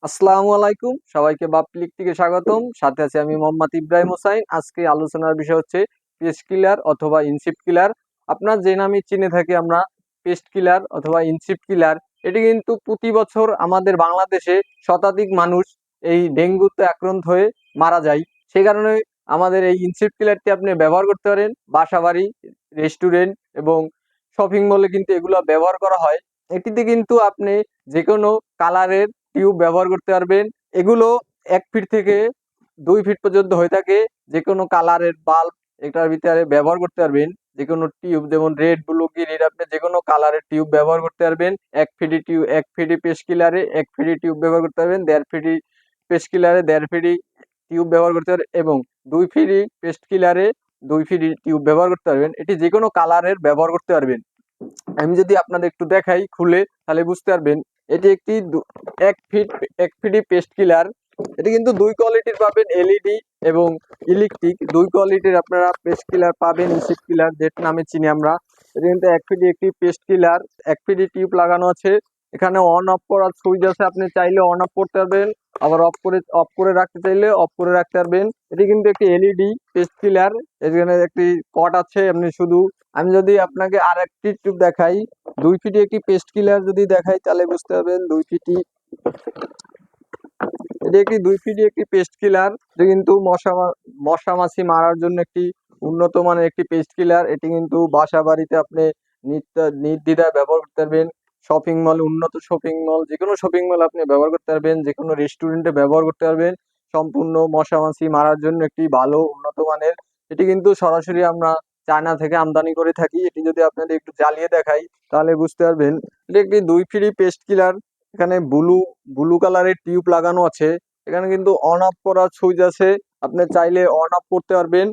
আসসালামু আলাইকুম, সবাইকে বাপ্লিক থেকে স্বাগতম। সাথে আছি আমি মোহাম্মদ ইব্রাহিম হোসাইন। আজকে আলোচনার বিষয় হচ্ছে পেস্ট কিলার অথবা ইনসেক্ট কিলার। আপনার যে নামে চিনে থাকি আমরা, পেস্ট কিলার অথবা ইনসেক্ট কিলার, এটি কিন্তু প্রতি বছর আমাদের বাংলাদেশে শতাধিক মানুষ এই ডেঙ্গুতে আক্রান্ত হয়ে মারা যায়। সেই কারণে আমাদের এই ইনসেক্ট কিলারটি আপনি ব্যবহার করতে পারেন বাসাবাড়ি, রেস্টুরেন্ট এবং শপিং মলে কিন্তু এগুলো ব্যবহার করা হয়। এটিতে কিন্তু আপনি যে কোনো কালারের টিউব ব্যবহার করতে পারবেন। এগুলো 1 ফিট থেকে 2 ফিট পর্যন্ত হয়ে থাকে। যে কোনো কালারের বাল্ব এটার ভিতরে ব্যবহার করতে পারবেন। যে কোনো টিউব যেমন রেড, ব্লু, গ্রিন, আপনি যে কোনো কালারের টিউব ব্যবহার করতে পারবেন। 1 ফিটি টিউব, 1 ফিটি পেস্ট কিলারে 1 ফিটি টিউব ব্যবহার করতে পারবেন। 1.5 ফিটি পেস্ট কিলারে 1.5 ফিটি টিউব ব্যবহার করতে পারবেন এবং 2 ফিটি পেস্ট কিলারে 2 ফিটি টিউব ব্যবহার করতে পারবেন। এটি যে কোনো কালারের ব্যবহার করতে পারবেন। আমি যদি আপনাদের একটু দেখাই খুলে, তাহলে বুঝতে পারবেন। এটি একটি 1 ফিটি পেস্ট কিলার। এটি কিন্তু 2 কোয়ালিটির পাবেন, এলইডি এবং ইলেকট্রিক। 2 কোয়ালিটির আপনারা পেস্ট কিলার পাবেন, ইনসেক্ট কিলার যে নামে চিনি আমরা। এটি কিন্তু 1 ফিটি একটি পেস্ট কিলার, 1 ফিটি টিউব লাগানো আছে। এখানে অন অফ করার সুইচ আছে, আপনি চাইলে অন অফ করতে পারবেন, আবার অফ করে রাখতে চাইলে অফ করে রাখতে পারবেন। এটি কিন্তু একটি এলইডি পেস্ট কিলার। এখানে একটি কট আছে, আপনি শুধু, আমি যদি আপনাকে আর একটি টিউব দেখাই, 2 ফিটি একটি পেস্ট কিলার যদি দেখাই তাহলে বুঝতে পারবেন। 2 ফিটি, এটি একটি 2 ফিটি একটি পেস্ট কিলার। এটা কিন্তু মশা মাছি মারার জন্য একটি উন্নত মানের একটি পেস্ট কিলার। এটি কিন্তু বাসা বাড়িতে আপনি নির্দ্বিধায় ব্যবহার করতে পারবেন। শপিং মল, উন্নত শপিং মল, যে কোনো শপিং মল আপনি ব্যবহার করতে পারবেন। যে কোনো রেস্টুরেন্টে ব্যবহার করতে পারবেন। সম্পূর্ণ মশা মাছি মারার জন্য একটি ভালো উন্নত মানের। এটি কিন্তু সরাসরি আমরা চায়না থেকে আমদানি করে থাকি। এটি যদি আপনাদের একটু জ্বালিয়ে দেখাই তাহলে বুঝতে পারবেন। এটি একটি 2 ফিটি পেস্ট কিলার। এখানে ব্লু ব্লু কালারের টিউব লাগানো আছে। এখানে কিন্তু অন অফ করার সুইচ আছে, আপনি চাইলে অন অফ করতে পারবেন।